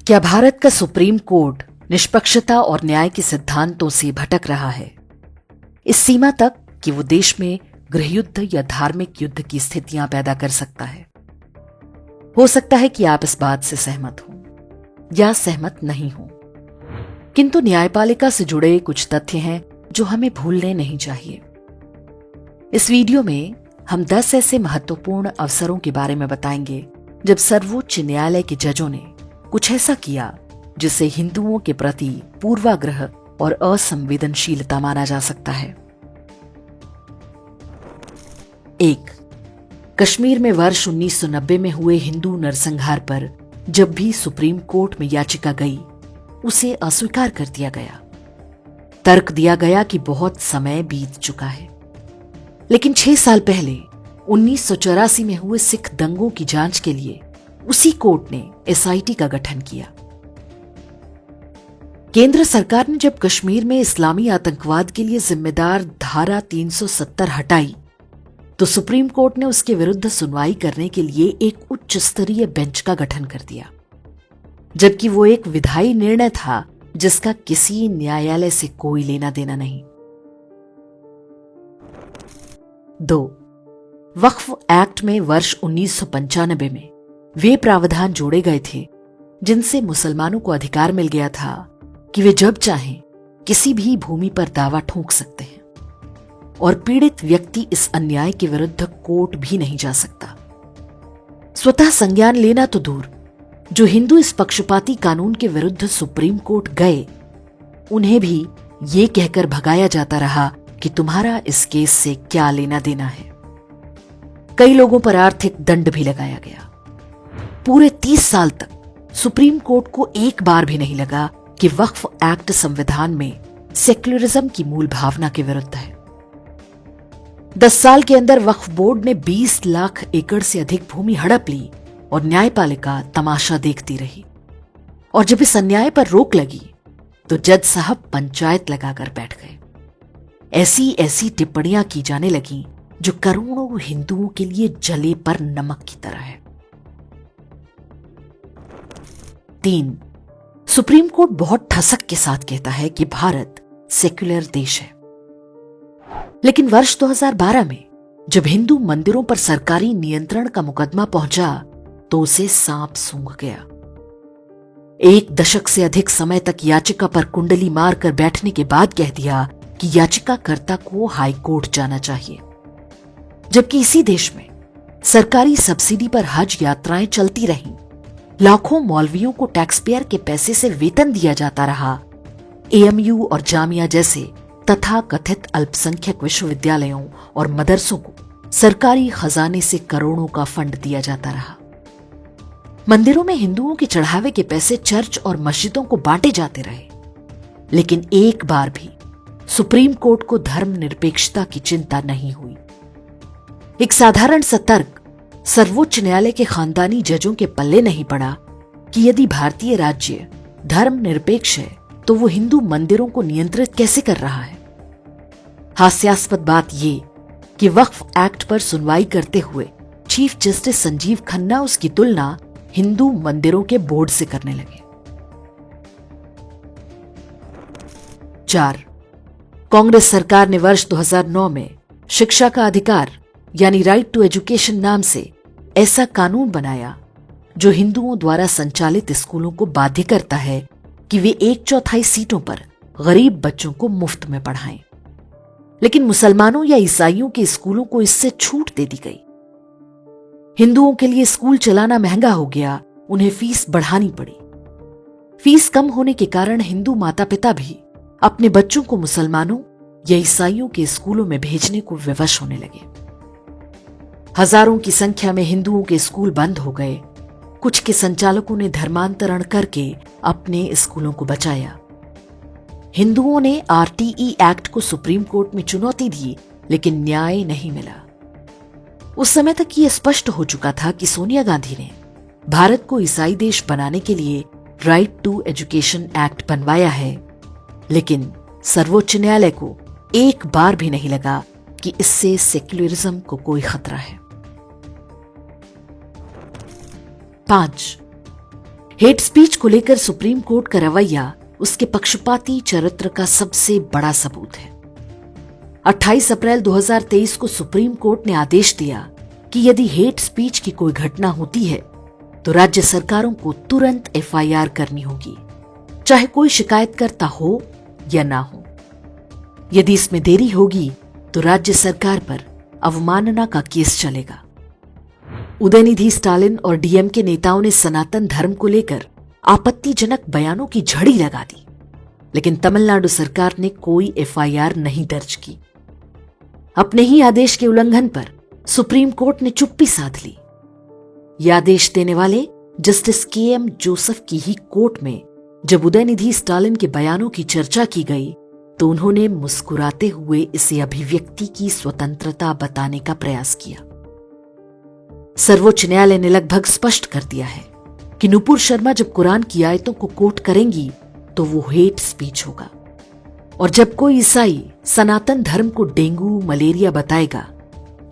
क्या भारत का supreme court निष्पक्षता और न्याय के सिद्धांतों से भटक रहा है, इस सीमा तक कि वो देश में गृहयुद्ध या धार्मिक युद्ध की स्थितियां पैदा कर सकता है? हो सकता है कि आप इस बात से सहमत हों या सहमत नहीं हों, किंतु न्यायपालिका से जुड़े कुछ तथ्य हैं जो हमें भूलने नहीं चाहिए। इस वीडियो में हम 10 ऐसे महत्वपूर्ण अवसरों के बारे में बताएंगे जब सर्वोच्च न्यायालय के जजों ने कुछ ऐसा किया जिसे हिंदुओं के प्रति पूर्वाग्रह और असंवेदनशीलता माना जा सकता है। 1. कश्मीर में वर्ष 1990 में हुए हिंदू नरसंहार पर जब भी सुप्रीम कोर्ट में याचिका गई, उसे अस्वीकार कर दिया गया। तर्क दिया गया कि बहुत समय बीत चुका है। लेकिन 6 साल पहले 1984 में हुए सिख दंगों की जांच के लिए उसी कोर्ट ने एसआईटी का गठन किया। केंद्र सरकार ने जब कश्मीर में इस्लामी आतंकवाद के लिए जिम्मेदार धारा 370 हटाई, तो सुप्रीम कोर्ट ने उसके विरुद्ध सुनवाई करने के लिए एक उच्च स्तरीय बेंच का गठन कर दिया, जबकि वो एक विधायी निर्णय था जिसका किसी न्यायालय से कोई लेना देना नहीं। 2. वक्फ एक्ट में वर्ष 1995 में वे प्रावधान जोड़े गए थे जिनसे मुसलमानों को अधिकार मिल गया था कि वे जब चाहें किसी भी भूमि पर दावा ठोक सकते हैं और पीड़ित व्यक्ति इस अन्याय के विरुद्ध कोर्ट भी नहीं जा सकता। स्वतः संज्ञान लेना तो दूर, जो हिंदू इस पक्षपाती कानून के विरुद्ध सुप्रीम कोर्ट गए, उन्हें भी ये कहकर भगाया जाता रहा कि तुम्हारा इस केस से क्या लेना देना है। कई लोगों पर आर्थिक दंड भी लगाया गया। पूरे 30 साल तक सुप्रीम कोर्ट को एक बार भी नहीं लगा कि वक्फ एक्ट संविधान में सेक्युलरिज्म की मूल भावना के विरुद्ध है। 10 साल के अंदर वक्फ बोर्ड ने 20 लाख एकड़ से अधिक भूमि हड़प ली और न्यायपालिका तमाशा देखती रही। और जब इस अन्याय पर रोक लगी तो जज साहब पंचायत लगाकर बैठ गए। ऐसी टिप्पणियां की जाने लगी जो करोड़ों हिंदुओं के लिए जले पर नमक की तरह है। 3. सुप्रीम कोर्ट बहुत ठसक के साथ कहता है कि भारत सेक्युलर देश है, लेकिन वर्ष 2012 में जब हिंदू मंदिरों पर सरकारी नियंत्रण का मुकदमा पहुंचा तो उसे सांप सूंघ गया। 1 दशक से अधिक समय तक याचिका पर कुंडली मारकर बैठने के बाद कह दिया कि याचिकाकर्ता को हाई कोर्ट जाना चाहिए, जबकि इसी देश में सरकारी सब्सिडी पर हज यात्राएं चलती रहीं, लाखों मौलवियों को टैक्स पेयर के पैसे से वेतन दिया जाता रहा, एएमयू और जामिया जैसे तथा कथित अल्पसंख्यक विश्वविद्यालयों और मदरसों को सरकारी खजाने से करोड़ों का फंड दिया जाता रहा, मंदिरों में हिंदुओं के चढ़ावे के पैसे चर्च और मस्जिदों को बांटे जाते रहे, लेकिन एक बार भी सुप्रीम कोर्ट को धर्मनिरपेक्षता की चिंता नहीं हुई। एक साधारण सा तर्क सर्वोच्च न्यायालय के खानदानी जजों के पल्ले नहीं पड़ा कि यदि भारतीय राज्य धर्मनिरपेक्ष है तो वो हिंदू मंदिरों को नियंत्रित कैसे कर रहा है। हास्यास्पद बात ये कि वक्फ एक्ट पर सुनवाई करते हुए चीफ जस्टिस संजीव खन्ना उसकी तुलना हिंदू मंदिरों के बोर्ड से करने लगे। 4. कांग्रेस सरकार ने वर्ष 2009 में शिक्षा का अधिकार यानी राइट टू एजुकेशन नाम से ऐसा कानून बनाया जो हिंदुओं द्वारा संचालित स्कूलों को बाध्य करता है कि वे 1/4 सीटों पर गरीब बच्चों को मुफ्त में पढ़ाएं। लेकिन मुसलमानों या ईसाइयों के स्कूलों को इससे छूट दे दी गई। हिंदुओं के लिए स्कूल चलाना महंगा हो गया, उन्हें फीस बढ़ानी पड़ी। फीस कम होने के कारण हिंदू माता पिता भी अपने बच्चों को मुसलमानों या ईसाइयों के स्कूलों में भेजने को विवश होने लगे। हजारों की संख्या में हिंदुओं के स्कूल बंद हो गए। कुछ के संचालकों ने धर्मांतरण करके अपने स्कूलों को बचाया। हिंदुओं ने आरटीई एक्ट को सुप्रीम कोर्ट में चुनौती दी, लेकिन न्याय नहीं मिला। उस समय तक यह स्पष्ट हो चुका था कि सोनिया गांधी ने भारत को ईसाई देश बनाने के लिए राइट टू एजुकेशन एक्ट बनवाया है, लेकिन सर्वोच्च न्यायालय को एक बार भी नहीं लगा कि इससे सेक्युलरिज्म को कोई खतरा है। 5. हेट स्पीच को लेकर सुप्रीम कोर्ट का रवैया उसके पक्षपाती चरित्र का सबसे बड़ा सबूत है। 28 अप्रैल 2023 को सुप्रीम कोर्ट ने आदेश दिया कि यदि हेट स्पीच की कोई घटना होती है तो राज्य सरकारों को तुरंत एफआईआर करनी होगी, चाहे कोई शिकायतकर्ता हो या ना हो। यदि इसमें देरी होगी तो राज्य सरकार पर अवमानना का केस चलेगा। उदयनिधि स्टालिन और डीएमके नेताओं ने सनातन धर्म को लेकर आपत्तिजनक बयानों की झड़ी लगा दी, लेकिन तमिलनाडु सरकार ने कोई एफआईआर नहीं दर्ज की। अपने ही आदेश के उल्लंघन पर सुप्रीम कोर्ट ने चुप्पी साध ली। यह आदेश देने वाले जस्टिस केएम जोसेफ की ही कोर्ट में जब उदयनिधि स्टालिन के बयानों की चर्चा की गई तो उन्होंने मुस्कुराते हुए इसे अभिव्यक्ति की स्वतंत्रता बताने का प्रयास किया। सर्वोच्च न्यायालय ने लगभग स्पष्ट कर दिया है कि नुपुर शर्मा जब कुरान की आयतों को कोट करेंगी तो वो हेट स्पीच होगा, और जब कोई ईसाई सनातन धर्म को डेंगू मलेरिया बताएगा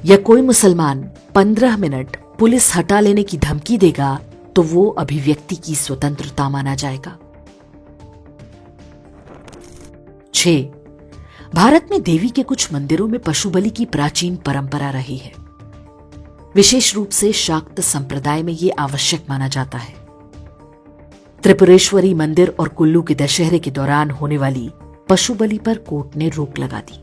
या कोई मुसलमान 15 मिनट पुलिस हटा लेने की धमकी देगा तो वो अभिव्यक्ति की स्वतंत्रता माना जाएगा। 6. भारत में देवी के कुछ मंदिरों में पशु बलि की प्राचीन परंपरा रही है। विशेष रूप से शाक्त संप्रदाय में यह आवश्यक माना जाता है। त्रिपुरेश्वरी मंदिर और कुल्लू के दशहरे के दौरान होने वाली पशु बलि पर कोर्ट ने रोक लगा दी।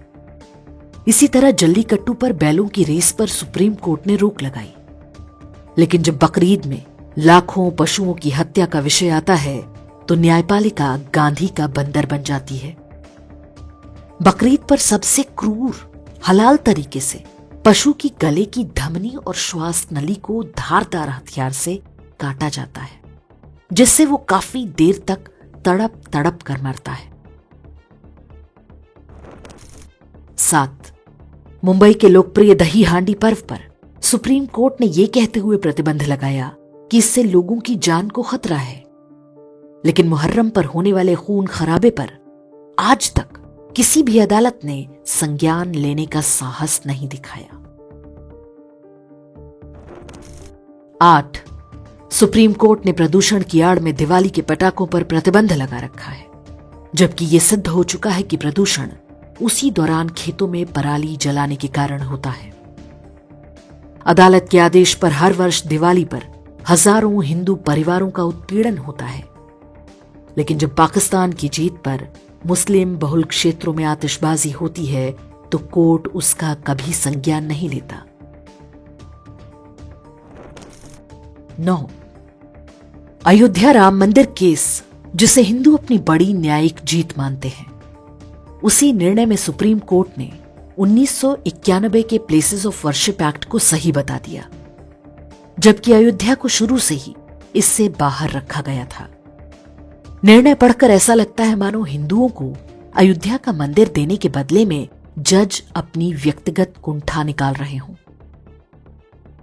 इसी तरह जल्लीकट्टू पर बैलों की रेस पर सुप्रीम कोर्ट ने रोक लगाई। लेकिन जब बकरीद में लाखों पशुओं की हत्या का विषय आता है तो न्यायपालिका गांधी का बंदर बन जाती है। बकरीद पर सबसे क्रूर हलाल तरीके से पशु की गले की धमनी और श्वास नली को धारदार हथियार से काटा जाता है, जिससे वो काफी देर तक तड़प तड़प कर मरता है। 7. मुंबई के लोकप्रिय दही हांडी पर्व पर सुप्रीम कोर्ट ने यह कहते हुए प्रतिबंध लगाया कि इससे लोगों की जान को खतरा है, लेकिन मुहर्रम पर होने वाले खून खराबे पर आज तक किसी भी अदालत ने संज्ञान लेने का साहस नहीं दिखाया। 8. सुप्रीम कोर्ट ने प्रदूषण की आड़ में दिवाली के पटाखों पर प्रतिबंध लगा रखा है, जबकि यह सिद्ध हो चुका है कि प्रदूषण उसी दौरान खेतों में पराली जलाने के कारण होता है। अदालत के आदेश पर हर वर्ष दिवाली पर हजारों हिंदू परिवारों का उत्पीड़न होता है, लेकिन जब पाकिस्तान की जीत पर मुस्लिम बहुल क्षेत्रों में आतिशबाजी होती है तो कोर्ट उसका कभी संज्ञान नहीं लेता। 9. अयोध्या राम मंदिर केस, जिसे हिंदू अपनी बड़ी न्यायिक जीत मानते हैं, उसी निर्णय में सुप्रीम कोर्ट ने 1991 के प्लेसेस ऑफ वर्शिप एक्ट को सही बता दिया, जबकि अयोध्या को शुरू से ही इससे बाहर रखा गया था। निर्णय पढ़कर ऐसा लगता है मानो हिंदुओं को अयोध्या का मंदिर देने के बदले में जज अपनी व्यक्तिगत कुंठा निकाल रहे हों।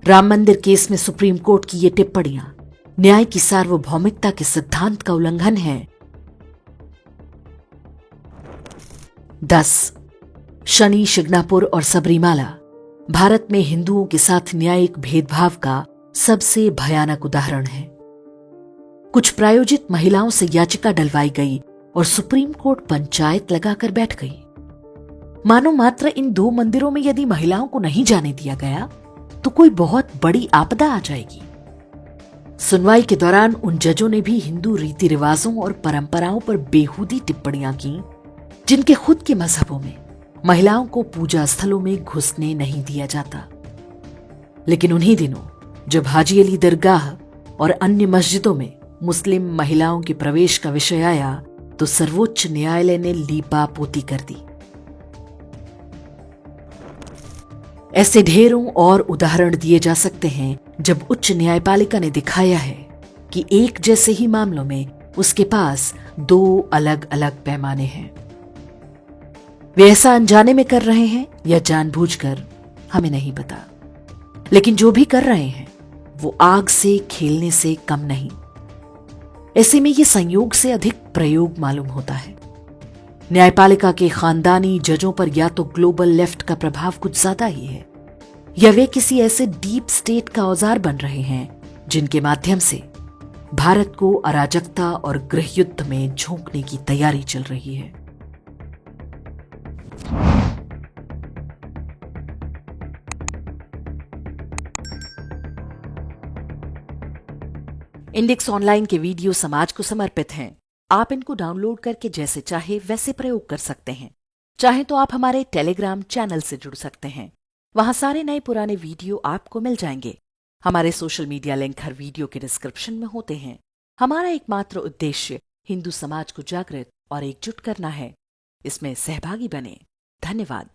राम मंदिर केस में सुप्रीम कोर्ट की ये टिप्पणियां न्याय की सार्वभौमिकता के सिद्धांत का उल्लंघन है। 10. शनि शिग्नापुर और सबरीमाला भारत में हिंदुओं के साथ न्यायिक भेदभाव का सबसे भयानक उदाहरण है। कुछ प्रायोजित महिलाओं से याचिका डलवाई गई और सुप्रीम कोर्ट पंचायत लगाकर बैठ गई, मानो मात्र इन 2 मंदिरों में यदि महिलाओं को नहीं जाने दिया गया तो कोई बहुत बड़ी आपदा आ जाएगी। सुनवाई के दौरान उन जजों ने भी हिंदू रीति रिवाजों और परंपराओं पर बेहूदी टिप्पणियां की, जिनके खुद के मजहबों में महिलाओं को पूजा स्थलों में घुसने नहीं दिया जाता। लेकिन उन्हीं दिनों जब हाजी अली दरगाह और अन्य मस्जिदों में मुस्लिम महिलाओं के प्रवेश का विषय आया तो सर्वोच्च न्यायालय ने लीपापोती कर दी। ऐसे ढेरों और उदाहरण दिए जा सकते हैं जब उच्च न्यायपालिका ने दिखाया है कि एक जैसे ही मामलों में उसके पास 2 अलग अलग पैमाने हैं। वे ऐसा अनजाने में कर रहे हैं या जानबूझकर, हमें नहीं पता, लेकिन जो भी कर रहे हैं वो आग से खेलने से कम नहीं। ऐसे में ये संयोग से अधिक प्रयोग मालूम होता है। न्यायपालिका के खानदानी जजों पर या तो ग्लोबल लेफ्ट का प्रभाव कुछ ज्यादा ही है, या वे किसी ऐसे डीप स्टेट का औजार बन रहे हैं जिनके माध्यम से भारत को अराजकता और गृह युद्ध में झोंकने की तैयारी चल रही है। इंडेक्स ऑनलाइन के वीडियो समाज को समर्पित हैं। आप इनको डाउनलोड करके जैसे चाहे वैसे प्रयोग कर सकते हैं। चाहे तो आप हमारे टेलीग्राम चैनल से जुड़ सकते हैं। वहां सारे नए पुराने वीडियो आपको मिल जाएंगे। हमारे सोशल मीडिया लिंक हर वीडियो के डिस्क्रिप्शन में होते हैं। हमारा एकमात्र उद्देश्य हिंदू समाज को जागृत और एकजुट करना है। इसमें सहभागी बने। धन्यवाद।